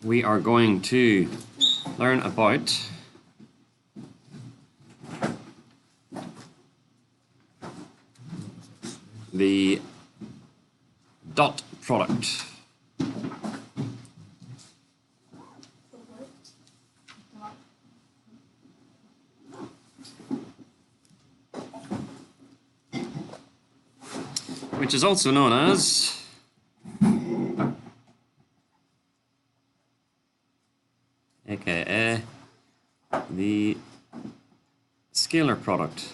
we are going to learn about the dot product. Which is also known as aka the scalar product.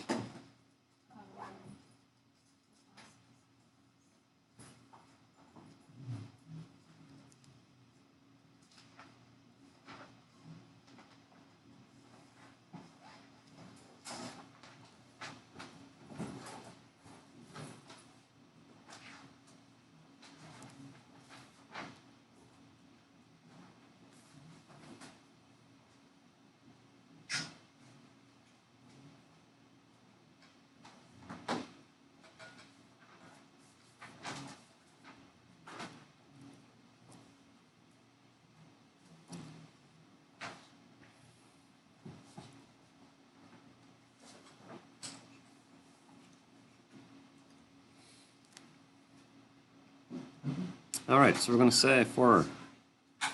All right, so we're going to say for,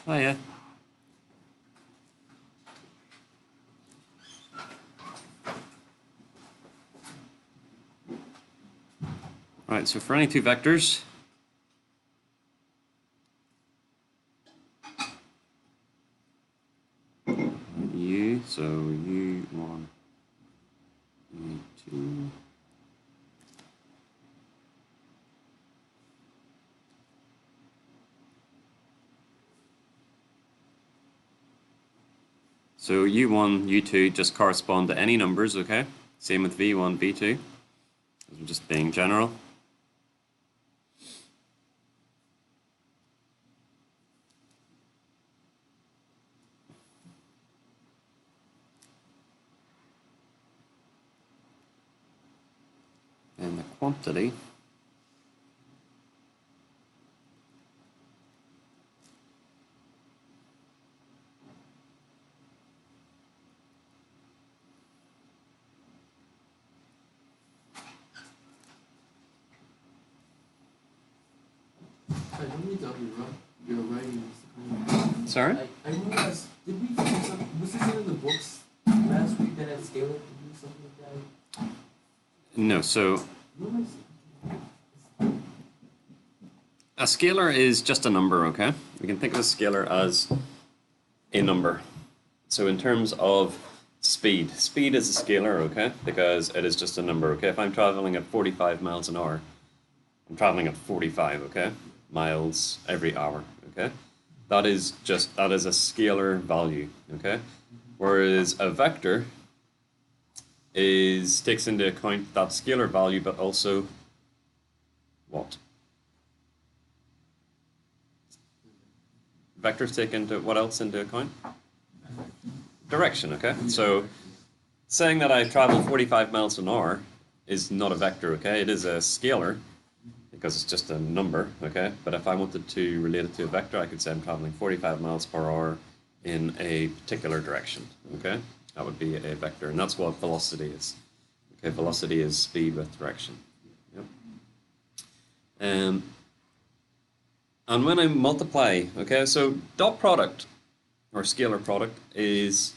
oh yeah. All right, so for any two vectors, U, so U1, U2. So U1, U2 just correspond to any numbers, okay? Same with V1, V2. I'm just being general. And the quantity your writing. Sorry? I realized, did we do something, was this in the books last week that had scalar to do something like that? No, so a scalar is just a number, okay? We can think of a scalar as a number. So in terms of speed is a scalar, okay? Because it is just a number, okay? If I'm traveling at 45 miles an hour, I'm traveling at 45, okay? Miles every hour, okay? That is a scalar value, okay? Whereas a vector takes into account that scalar value, but also what? Vectors take into what else into account? Direction, okay? So saying that I travel 45 miles an hour is not a vector, okay? It is a scalar because it's just a number, okay? But if I wanted to relate it to a vector, I could say I'm traveling 45 miles per hour in a particular direction, okay? That would be a vector, and that's what velocity is. Okay, velocity is speed with direction. Yep. And when I multiply, okay, so dot product or scalar product is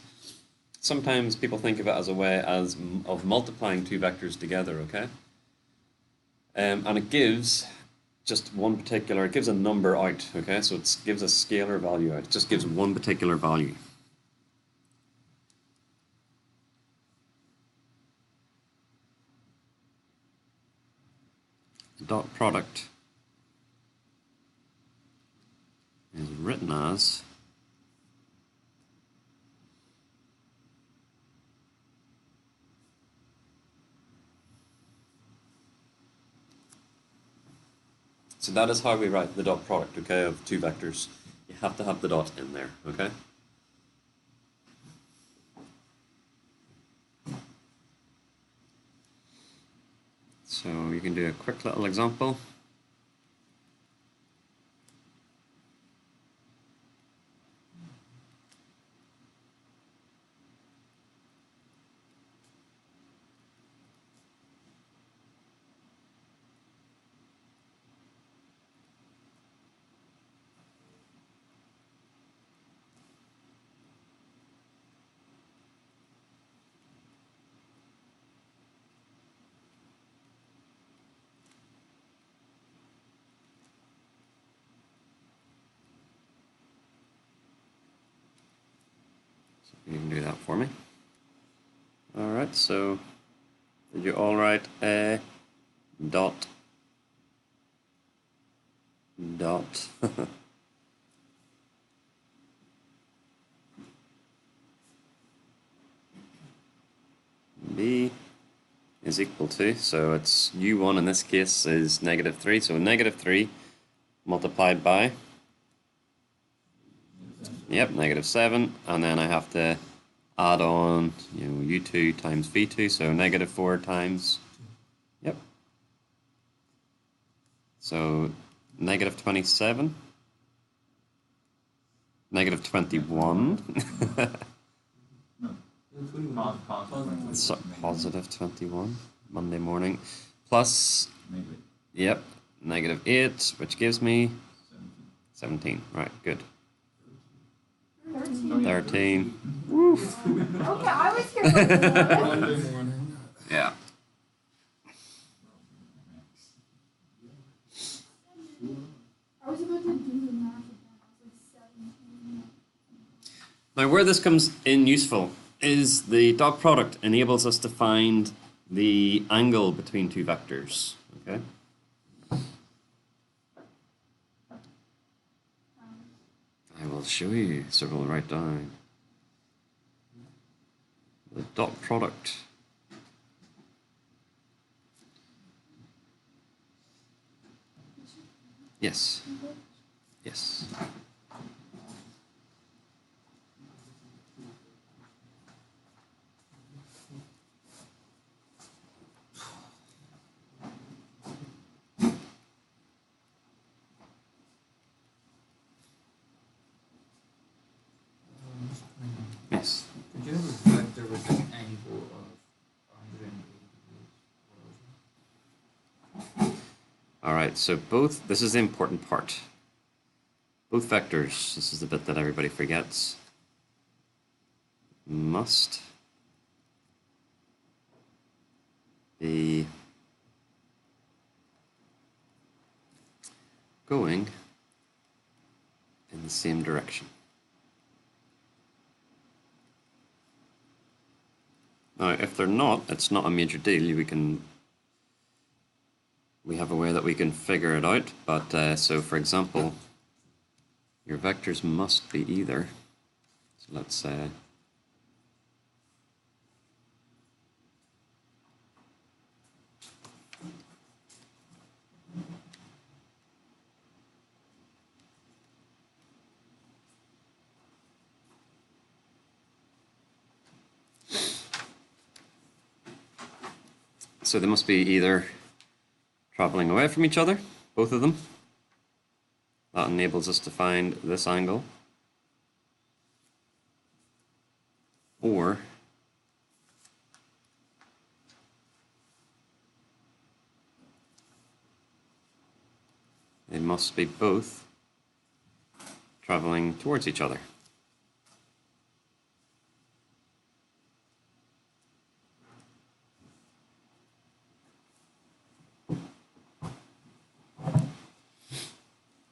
sometimes people think of it as a way of multiplying two vectors together, okay? And it gives just one particular, it gives a number out, okay? So it gives a scalar value out. It just gives one particular value. Dot product is written as so that is how we write the dot product, okay, of two vectors. You have to have the dot in there, okay? So you can do a quick little example. You can do that for me. Alright, so did you all write a dot dot b is equal to, so it's u1 in this case is -3, so -3 multiplied by, yep, -7, and then I have to add on, you know, u2 times v2, so -4 times, yep, so -27, -21, so +21, Monday morning, plus, yep, -8, which gives me 17, right, good. 13. Woo. Okay, I was here for 11. Yeah. I was about to do the math again. I was like 17. Now, where this comes in useful is the dot product enables us to find the angle between two vectors. Okay. I will show you, so we'll write down the dot product. Yes. Yes. Yes. Could you have a vector with an angle of 180 degrees? All right, so both, this is the important part. Both vectors, this is the bit that everybody forgets, must be going in the same direction. Now, if they're not, it's not a major deal. We have a way that we can figure it out. But so, for example, your vectors must be either. So let's say so they must be either traveling away from each other, both of them. That enables us to find this angle. Or they must be both traveling towards each other.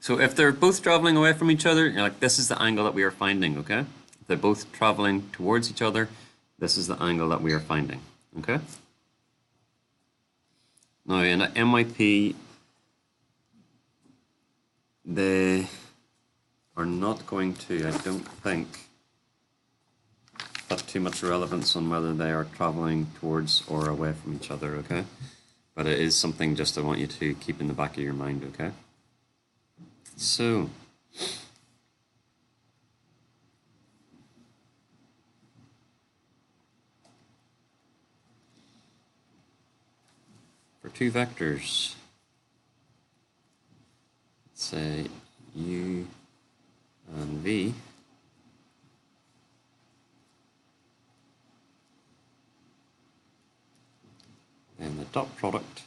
So if they're both traveling away from each other, you're like, this is the angle that we are finding, okay? If they're both traveling towards each other, this is the angle that we are finding, okay? Now in a MIP, they are not going to, I don't think, put too much relevance on whether they are traveling towards or away from each other, okay? But it is something just I want you to keep in the back of your mind, okay? So, for two vectors, let's say u and v, then the dot product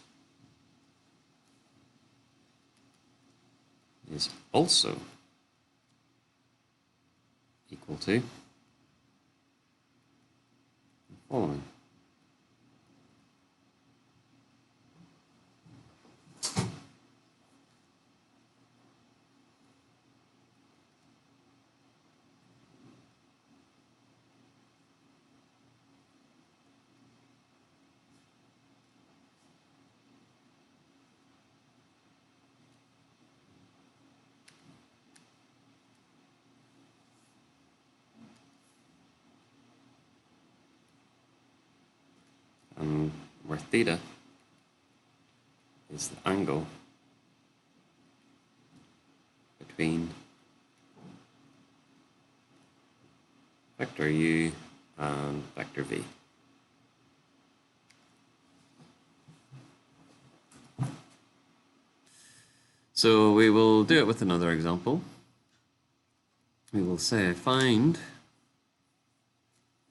is also equal to the following. where theta is the angle between vector u and vector v. So we will do it with another example. We will say find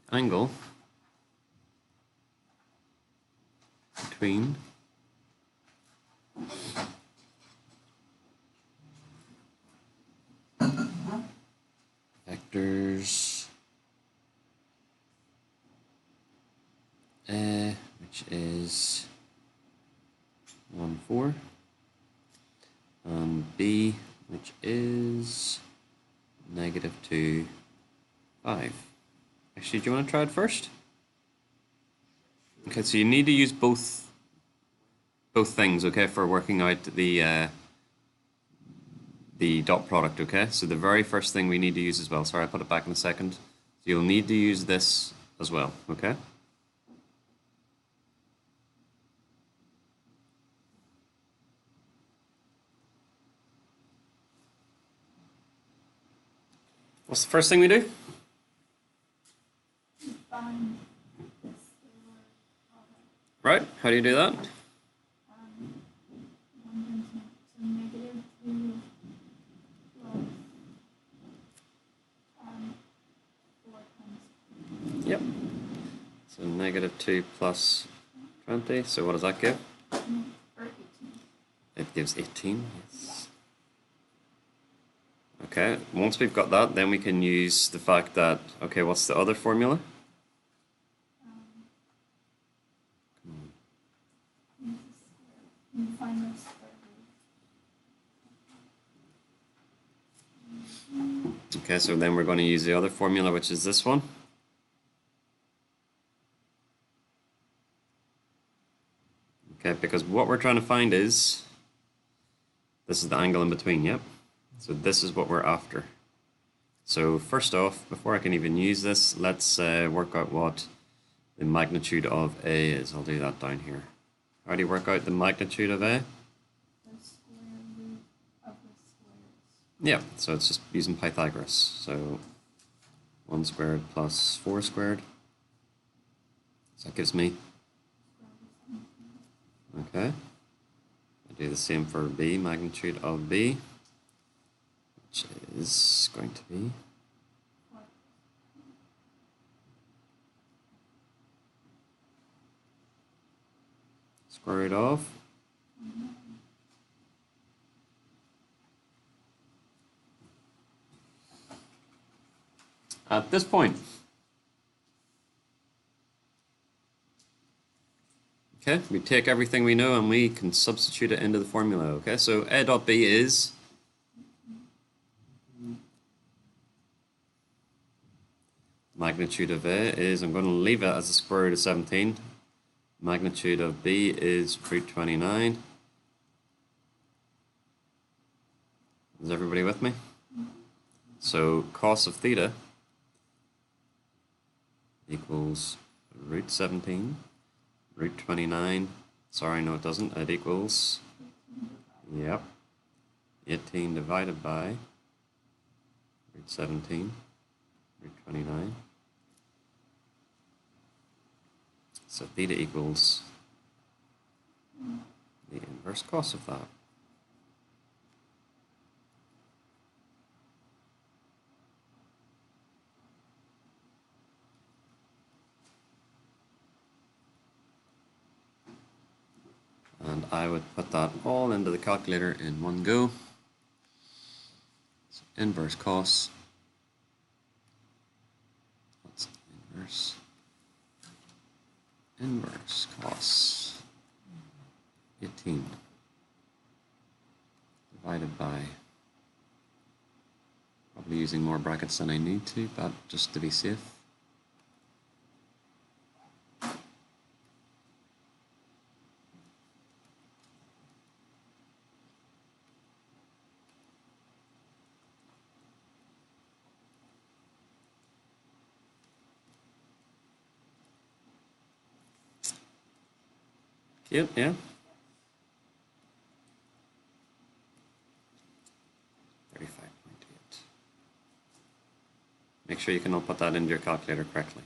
the angle between vectors A, which is 1, 4, and B, which is -2, 5. Actually, do you want to try it first? Okay, so you need to use both things, okay, for working out the dot product, okay? So the very first thing we need to use as well. Sorry, I'll put it back in a second. So you'll need to use this as well, okay? What's the first thing we do? Find the scalar product. Right, how do you do that? 1 times so -2 plus 4 times. Yep. So -2 plus 20, so what does that give? Or 18. It gives 18, yes. Okay, once we've got that, then we can use the fact that, okay, what's the other formula? You find the square root. Okay, so then we're going to use the other formula, which is this one. Okay, because what we're trying to find is, this is the angle in between, yep. So this is what we're after. So first off, before I can even use this, let's work out what the magnitude of A is. I'll do that down here. How do you work out the magnitude of A? The square root of the squares. Yeah, so it's just using Pythagoras. So 1 squared plus 4 squared. So that gives me. Okay. I do the same for B, magnitude of B, which is going to be square root of. At this point, okay, we take everything we know and we can substitute it into the formula, okay? So A dot B is magnitude of A is, I'm going to leave it as the square root of 17. Magnitude of B is root 29. Is everybody with me? So cos of theta equals root 17, root 29. Sorry, no it doesn't. It equals, yep, 18 divided by root 17, root 29. So theta equals the inverse cos of that. And I would put that all into the calculator in one go. So inverse cos. That's inverse cos 18 divided by, probably using more brackets than I need to, but just to be safe. Cute, yeah. 35.8. Make sure you can all put that into your calculator correctly.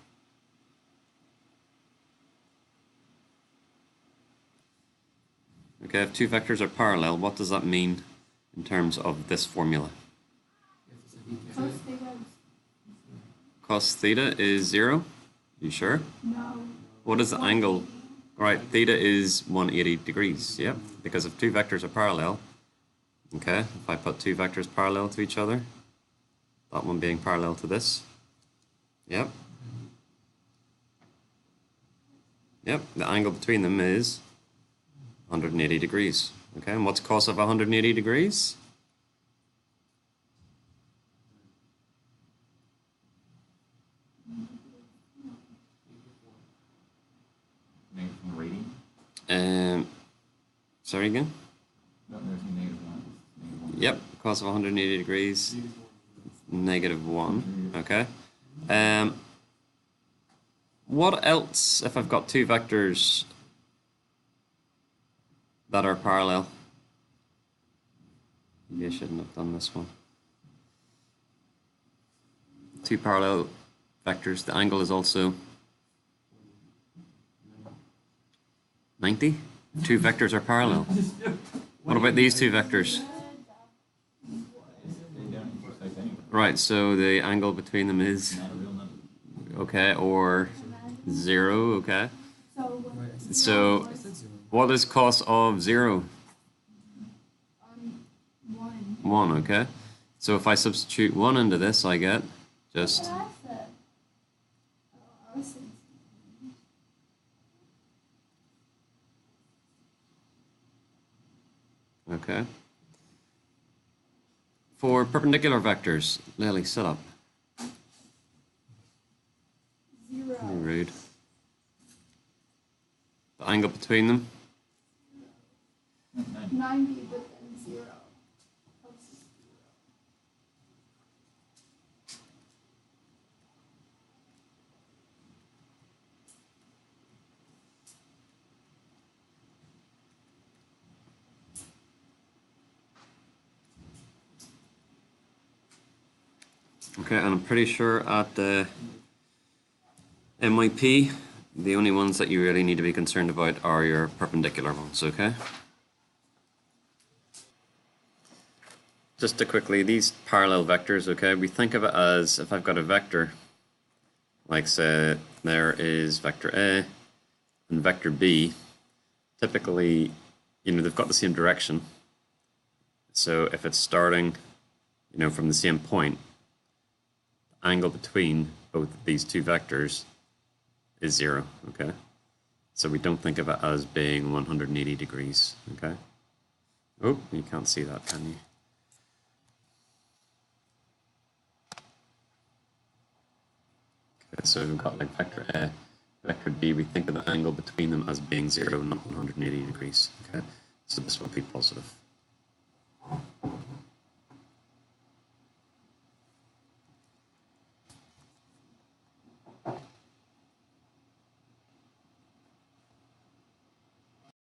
Okay, if two vectors are parallel, what does that mean in terms of this formula? Cos theta is Cos theta is 0? You sure? no. What is the angle? Alright, theta is 180 degrees, yep, because if two vectors are parallel, okay, if I put two vectors parallel to each other, that one being parallel to this, yep, the angle between them is 180 degrees, okay, and what's cos of 180 degrees? Negative rating? Sorry again? No, there's a negative one. Negative one. Yep, cos of 180 degrees, -1, okay. What else if I've got two vectors that are parallel? Maybe I shouldn't have done this one. Two parallel vectors, the angle is also 90? Two vectors are parallel. What about these two vectors? They don't intersect anywhere. Right, so the angle between them is, Not a real number. okay, or 0, okay. So what? So what is cos of 0? 1. 1, okay. So if I substitute 1 into this, I get just, What I said. Oh, I was saying. okay. For perpendicular vectors, Lily, sit up. 0. You're rude. The angle between them? 90, but then 0. Okay, and I'm pretty sure at the MIP, the only ones that you really need to be concerned about are your perpendicular ones, okay? Just to quickly, these parallel vectors, okay, we think of it as if I've got a vector, like say there is vector A and vector B, typically, you know, they've got the same direction. So if it's starting, you know, from the same point, the angle between both these two vectors is 0, okay? So we don't think of it as being 180 degrees, okay? Oh, you can't see that, can you? Okay, so we've got like vector A, vector B, we think of the angle between them as being 0, not 180 degrees, okay? So this will be positive.